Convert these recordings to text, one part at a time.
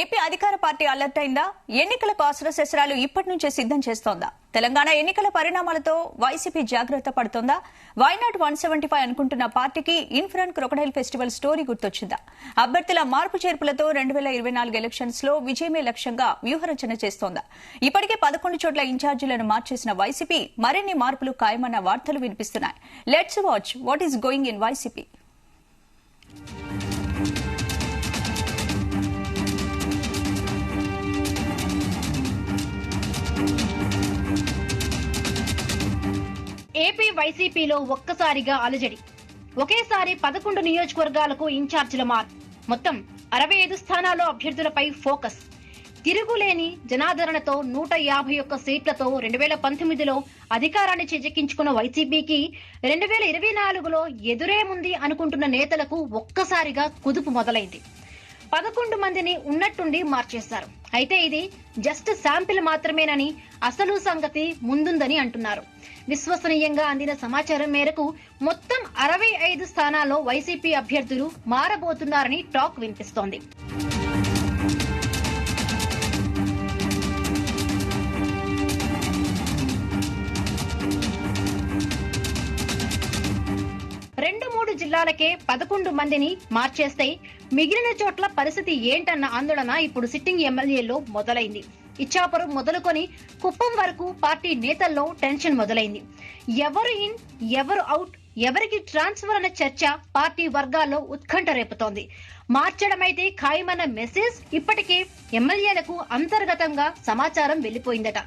AP అధికార party alert అయిందా? ఎన్నికలకు అస్త్రశస్త్రాలు ఇప్పటి నుంచే సిద్దం చేస్తోందా? తెలంగాణ ఎన్నికల పరిణామాలతో వైసీపీ జాగ్రత్త పడుతోందా? వైనాట్ 175 అనుకుంటున్న పార్టీకి ఇన్ఫ్రాన్ క్రొకడైల్ ఫెస్టివల్ స్టోరీ గుర్తొచ్చిందా? అభ్యర్థుల మార్పు చేర్పులతో 2024 ఎలక్షన్స్ లో విజయమే లక్ష్యంగా వ్యూహరచన చేస్తోందా? ఇప్పటికే 11 చోట్ల ఇన్ఛార్జీలను మార్చేసిన వైసీపీ మరిన్ని మార్పులు ఖాయమన్న వార్తలు వినిపిస్తున్నాయి. Let's watch what is going in YCP. AP వైసీపీలో ఒక్కసారిగా అలజడి. ఒకేసారి 11 నియోజకవర్గాలకు ఇన్ఛార్జీల మార్పు. మొత్తం 65 స్థానాల్లో అభ్యర్థులపై ఫోకస్. తిరుగులేని జనాదరణతో 151 సీట్లతో 2019లో అధికారాన్ని చేజెక్కించుకున్న వైసీపీకి 2024లో ఎదురేముంది అనుకుంటున్న నేతలకు ఒక్కసారిగా కుదుపు మొదలైంది. 11 మందిని ఉన్నట్టుండి మార్చేశారు. అయితే ఇది జస్ట్ శాంపిల్ మాత్రమేనని, అసలు సంగతి ముందుందని అంటున్నారు. విశ్వసనీయంగా అందిన సమాచారం మేరకు మొత్తం 65 స్థానాల్లో వైసీపీ అభ్యర్థులు మారబోతున్నారని టాక్ వినిపిస్తోంది. రెండు మూడు జిల్లాలకే 11 మందిని మార్చేస్తే మిగిలిన చోట్ల పరిస్థితి ఏంటన్న ఆందోళన ఇప్పుడు సిట్టింగ్ ఎమ్మెల్యేల్లో మొదలైంది. ఇచ్చాపురం మొదలుకొని కుప్పం వరకు పార్టీ నేతల్లో టెన్షన్ మొదలైంది. ఎవరు ఇన్, ఎవరు అవుట్, ఎవరికి ట్రాన్స్ఫర్ అన్న చర్చ పార్టీ వర్గాల్లో ఉత్కంఠ రేపుతోంది. మార్చడమైతే ఖాయమన్న మెసేజ్ ఇప్పటికే ఎమ్మెల్యేలకు అంతర్గతంగా సమాచారం వెళ్లిపోయిందట.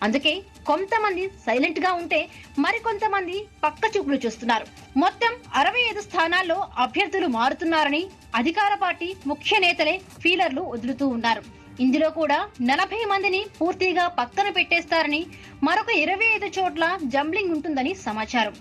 అందుకే కొంతమంది సైలెంట్ గా ఉంటే మరికొంతమంది పక్క చూపులు చూస్తున్నారు. మొత్తం 65 స్థానాల్లో అభ్యర్థులు మారుతున్నారని అధికార పార్టీ ముఖ్య నేతలే ఫీలర్లు వదులుతూ ఉన్నారు. ఇందులో కూడా 40 మందిని పూర్తిగా పక్కన పెట్టేస్తారని, మరొక 25 చోట్ల జంబ్లింగ్ ఉంటుందని సమాచారం.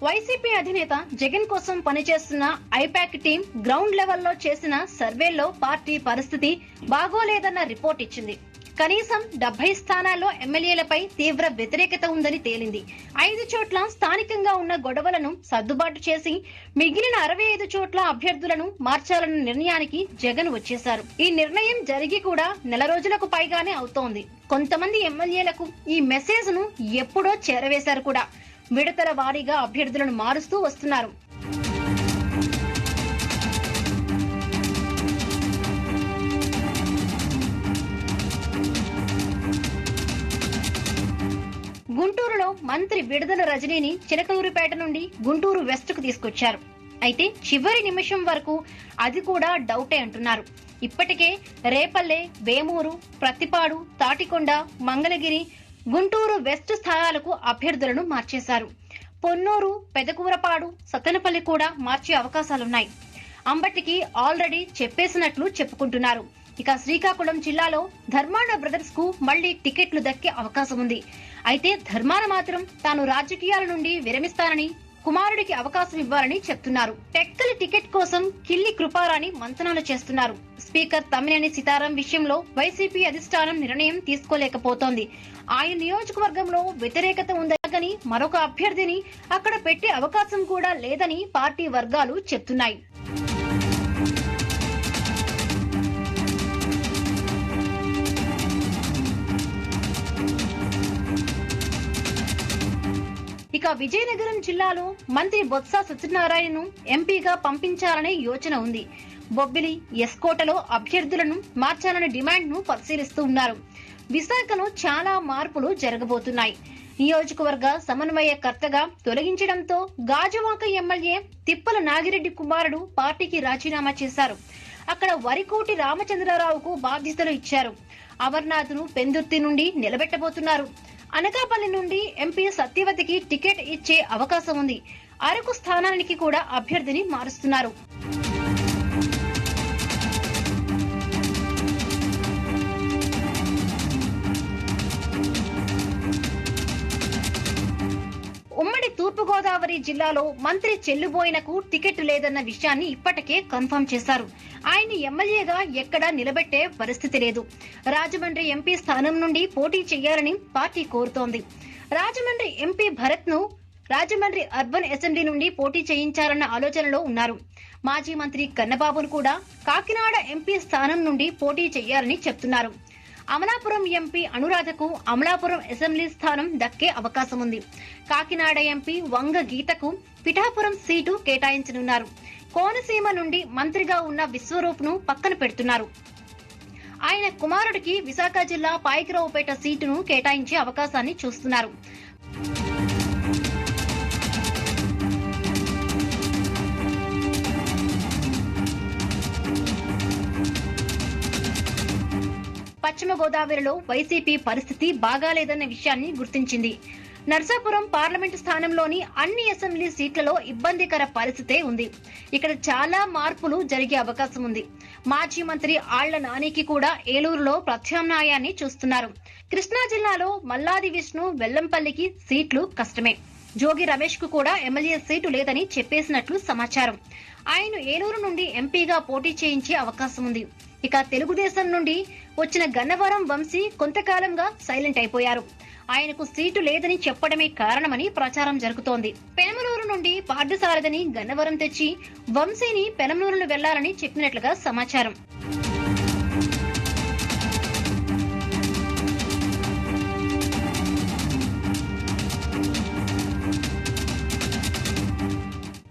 వైసీపీ అధినేత జగన్ కోసం పనిచేస్తున్న ఐపాక్ టీం గ్రౌండ్ లెవెల్లో చేసిన సర్వేల్లో పార్టీ పరిస్థితి బాగోలేదన్న రిపోర్ట్ ఇచ్చింది. కనీసం 70 స్థానాల్లో ఎమ్మెల్యేలపై తీవ్ర వ్యతిరేకత ఉందని తేలింది. 5 చోట్ల స్థానికంగా ఉన్న గొడవలను సర్దుబాటు చేసి మిగిలిన 65 చోట్ల అభ్యర్థులను మార్చాలన్న నిర్ణయానికి జగన్ వచ్చేశారు. ఈ నిర్ణయం జరిగి కూడా నెల రోజులకు పైగానే అవుతోంది. కొంతమంది ఎమ్మెల్యేలకు ఈ మెసేజ్ ను ఎప్పుడో చేరవేశారు కూడా. విడతల వారీగా అభ్యర్థులను మారుస్తూ వస్తున్నారు. గుంటూరులో మంత్రి విడుదల రజనీని చిలకలూరిపేట నుండి గుంటూరు వెస్ట్ కు తీసుకొచ్చారు. అయితే చివరి నిమిషం వరకు అది కూడా డౌటే అంటున్నారు. ఇప్పటికే రేపల్లె, వేమూరు, ప్రతిపాడు, తాటికొండ, మంగళగిరి, గుంటూరు వెస్ట్ స్థానాలకు అభ్యర్థులను మార్చేశారు. పొన్నూరు, పెదకూరపాడు, సత్తెనపల్లి కూడా మార్చే అవకాశాలున్నాయి. అంబటికి ఆల్రెడీ చెప్పేసినట్లు చెప్పుకుంటున్నారు. ఇక శ్రీకాకుళం జిల్లాలో ధర్మాన బ్రదర్స్ కు మళ్లీ టికెట్లు దక్కే అవకాశం ఉంది. అయితే ధర్మాన మాత్రం తాను రాజకీయాల నుండి విరమిస్తానని, కుమారుడికి అవకాశం ఇవ్వాలని చెప్తున్నారు. టెక్కలి టికెట్ కోసం కిల్లి కృపారాణి మంతనాలు చేస్తున్నారు. స్పీకర్ తమ్మినేని సీతారాం విషయంలో వైసీపీ అధిష్టానం నిర్ణయం తీసుకోలేకపోతోంది. ఆయన నియోజకవర్గంలో వ్యతిరేకత ఉందని, మరొక అభ్యర్థిని అక్కడ పెట్టే అవకాశం కూడా లేదని పార్టీ వర్గాలు చెప్తున్నాయి. ఇక విజయనగరం జిల్లాలో మంత్రి బొత్స సత్యనారాయణను ఎంపీగా పంపించాలనే యోచన ఉంది. బొబ్బిలి, ఎస్కోటలో అభ్యర్థులను మార్చాలనే డిమాండ్ ను పరిశీలిస్తూ ఉన్నారు. విశాఖలో చాలా మార్పులు జరగబోతున్నాయి. నియోజకవర్గ సమన్వయకర్తగా తొలగించడంతో గాజువాక ఎమ్మెల్యే తిప్పల నాగిరెడ్డి కుమారుడు పార్టీకి రాజీనామా చేశారు. అక్కడ వరికోటి రామచంద్రరావుకు బాధ్యతలు ఇచ్చారు. అమర్నాథ్ ను పెందుర్తి నుండి నిలబెట్టబోతున్నారు. అనకాపల్లి నుండి ఎంపీ సత్యవతికి టికెట్ ఇచ్చే అవకాశం ఉంది. అరకు స్థానానికి కూడా అభ్యర్థిని మారుస్తున్నారు. ఉమ్మడి తూర్పుగోదావరి జిల్లాలో మంత్రి చెల్లుబోయినకు టికెట్ లేదన్న విషయాన్ని ఇప్పటికే కన్ఫర్మ్ చేశారు. ఆయన్ని ఎమ్మెల్యేగా ఎక్కడా నిలబెట్టే పరిస్థితి లేదు. రాజమండ్రి ఎంపీ స్థానం నుండి పోటీ చేయాలని పార్టీ కోరుతోంది. రాజమండ్రి ఎంపీ భరత్ ను రాజమండ్రి అర్బన్ అసెంబ్లీ నుండి పోటీ చేయించాలన్న ఆలోచనలో ఉన్నారు. మాజీ మంత్రి కన్నబాబును కూడా కాకినాడ ఎంపీ స్థానం నుండి పోటీ చేయాలని చెప్తున్నారు. అమలాపురం ఎంపీ అనురాధకు అమలాపురం అసెంబ్లీ స్థానం దక్కే అవకాశం ఉంది. కాకినాడ ఎంపీ వంగ గీతకు పిఠాపురం సీటు కేటాయించనున్నారు. కోనసీమ నుండి మంత్రిగా ఉన్న విశ్వరూప్ ను పక్కన పెడుతున్నారు. ఆయన కుమారుడికి విశాఖ జిల్లా పాయకరావుపేట సీటును కేటాయించే అవకాశాన్ని చూస్తున్నారు. పశ్చిమ గోదావరిలో వైసీపీ పరిస్థితి బాగాలేదన్న విషయాన్ని గుర్తించింది. నర్సాపురం పార్లమెంటు స్థానంలోని అన్ని అసెంబ్లీ సీట్లలో ఇబ్బందికర పరిస్థితే ఉంది. ఇక్కడ చాలా మార్పులు జరిగే అవకాశం ఉంది. మాజీ మంత్రి ఆళ్ల నానికి కూడా ఏలూరులో ప్రత్యామ్నాయాన్ని చూస్తున్నారు. కృష్ణా జిల్లాలో మల్లాది విష్ణు వెల్లంపల్లికి సీట్లు కష్టమే. జోగి రమేష్ కు కూడా ఎమ్మెల్యే సీటు లేదని చెప్పేసినట్లు సమాచారం. ఆయన ఏలూరు నుండి ఎంపీగా పోటీ చేయించే అవకాశం ఉంది. ఇక తెలుగుదేశం నుండి వచ్చిన గన్నవరం వంశీ కొంతకాలంగా సైలెంట్ అయిపోయారు. ఆయనకు సీటు లేదని చెప్పడమే కారణమని ప్రచారం జరుగుతోంది. పెనమలూరు నుండి పార్థసారథిని గన్నవరం తెచ్చి వంశీని పెనమలూరులో వెళ్లాలని చెప్పినట్లుగా సమాచారం.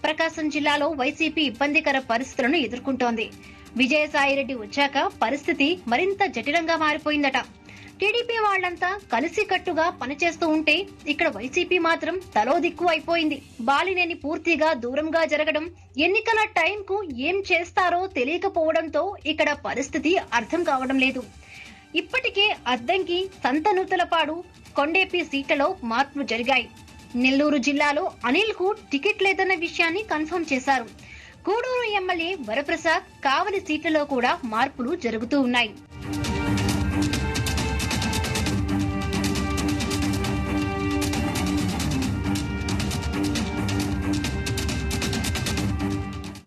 ప్రకాశం జిల్లాలో వైసీపీ ఇబ్బందికర పరిస్థితులను ఎదుర్కొంటోంది. విజయసాయిరెడ్డి వచ్చాక పరిస్థితి మరింత జటిలంగా మారిపోయిందట. టీడీపీ వాళ్లంతా కలిసికట్టుగా పనిచేస్తూ ఉంటే ఇక్కడ వైసీపీ మాత్రం తలో దిక్కు అయిపోయింది. బాలినేని పూర్తిగా దూరంగా జరగడం, ఎన్నికల టైంకు ఏం చేస్తారో తెలియకపోవడంతో ఇక్కడ పరిస్థితి అర్థం కావడం లేదు. ఇప్పటికే అద్దంకి, సంతనూతలపాడు, కొండేపి సీట్లలో మార్పులు జరిగాయి. నెల్లూరు జిల్లాలో అనిల్ కు టికెట్ లేదన్న విషయాన్ని కన్ఫర్మ్ చేశారు. గూడూరు ఎమ్మెల్యే వరప్రసాద్, కావలి సీట్లలో కూడా మార్పులు జరుగుతూ ఉన్నాయి.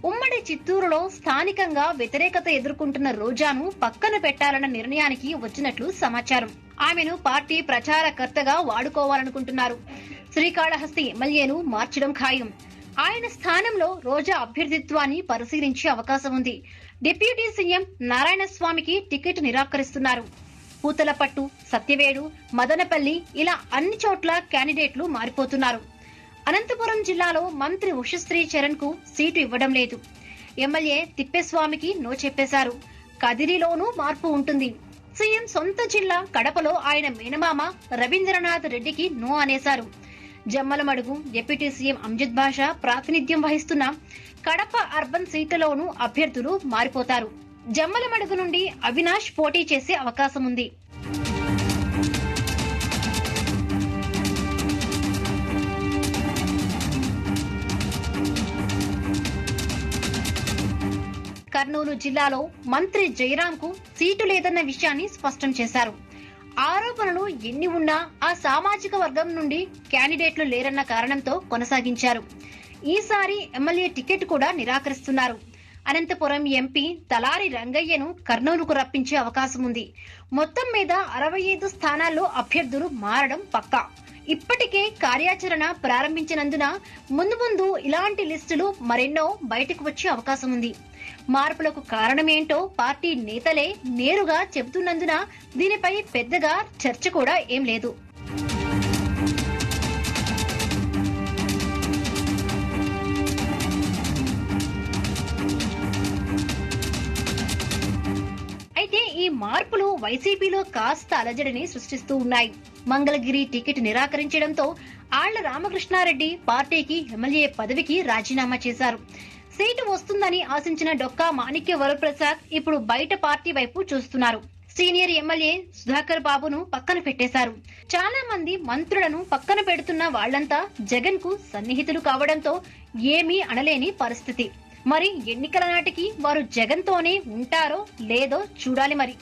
ఉమ్మడి చిత్తూరులో స్థానికంగా వ్యతిరేకత ఎదుర్కొంటున్న రోజాను పక్కన పెట్టాలన్న నిర్ణయానికి వచ్చినట్లు సమాచారం. ఆమెను పార్టీ ప్రచారకర్తగా వాడుకోవాలనుకుంటున్నారు. శ్రీకాళహస్తి ఎమ్మెల్యేను మార్చడం ఖాయం. ఆయన స్థానంలో రోజా అభ్యర్థిత్వాన్ని పరిశీలించే అవకాశం ఉంది. డిప్యూటీ సీఎం నారాయణస్వామికి టికెట్ నిరాకరిస్తున్నారు. పూతలపట్టు, సత్యవేడు, మదనపల్లి ఇలా అన్ని చోట్ల క్యాండిడేట్లు మారిపోతున్నారు. అనంతపురం జిల్లాలో మంత్రి ఉషశ్రీ చరణ్ కు సీటు ఇవ్వడం లేదు. ఎమ్మెల్యే తిప్పేస్వామికి నో చెప్పేశారు. కదిరిలోనూ మార్పు ఉంటుంది. సీఎం సొంత జిల్లా కడపలో ఆయన మేనమామ రవీంద్రనాథ్ రెడ్డికి నో అనేశారు. జమ్మలమడుగు డిప్యూటీ సీఎం అంజద్ బాషా ప్రాతినిధ్యం వహిస్తున్న కడప అర్బన్ సీట్లలోనూ అభ్యర్థులు మారిపోతారు. జమ్మలమడుగు నుండి అవినాష్ పోటీ చేసే అవకాశం ఉంది. కర్నూలు జిల్లాలో మంత్రి జయరాంకు సీటు లేదన్న విషయాన్ని స్పష్టం చేశారు. ఆరోపణలు ఎన్ని ఉన్నా ఆ సామాజిక వర్గం నుండి క్యాండిడేట్లు లేరన్న కారణంతో కొనసాగించారు. ఈసారి ఎమ్మెల్యే టికెట్ కూడా నిరాకరిస్తున్నారు. అనంతపురం ఎంపీ తలారి రంగయ్యను కర్నూలుకు రప్పించే అవకాశం ఉంది. మొత్తం మీద 65 స్థానాల్లో అభ్యర్థులు మారడం పక్కా. ఇప్పటికే కార్యాచరణ ప్రారంభించినందున ముందు ఇలాంటి లిస్టులు మరెన్నో బయటకు వచ్చే అవకాశం ఉంది. మార్పులకు కారణమేంటో పార్టీ నేతలే నేరుగా చెబుతున్నందున దీనిపై పెద్దగా చర్చ కూడా ఏం లేదు. అయితే ఈ మార్పులు వైసీపీలో కాస్త అలజడిని సృష్టిస్తూ ఉన్నాయి. మంగళగిరి టికెట్ నిరాకరించడంతో ఆళ్ల రామకృష్ణారెడ్డి పార్టీకి ఎమ్మెల్యే పదవికి రాజీనామా చేశారు. సీటు వస్తుందని ఆశించిన డొక్కా మాణిక్య వరప్రసాద్ ఇప్పుడు బయట పార్టీ వైపు చూస్తున్నారు. సీనియర్ ఎమ్మెల్యే సుధాకర్ బాబును పక్కన పెట్టేశారు. చాలా మంది మంత్రులను పక్కన పెడుతున్న వాళ్లంతా జగన్ కు సన్నిహితులు కావడంతో ఏమీ అనలేని పరిస్థితి. మరి ఎన్నికల నాటికి వారు జగన్ తోనే ఉంటారో లేదో చూడాలి మరి.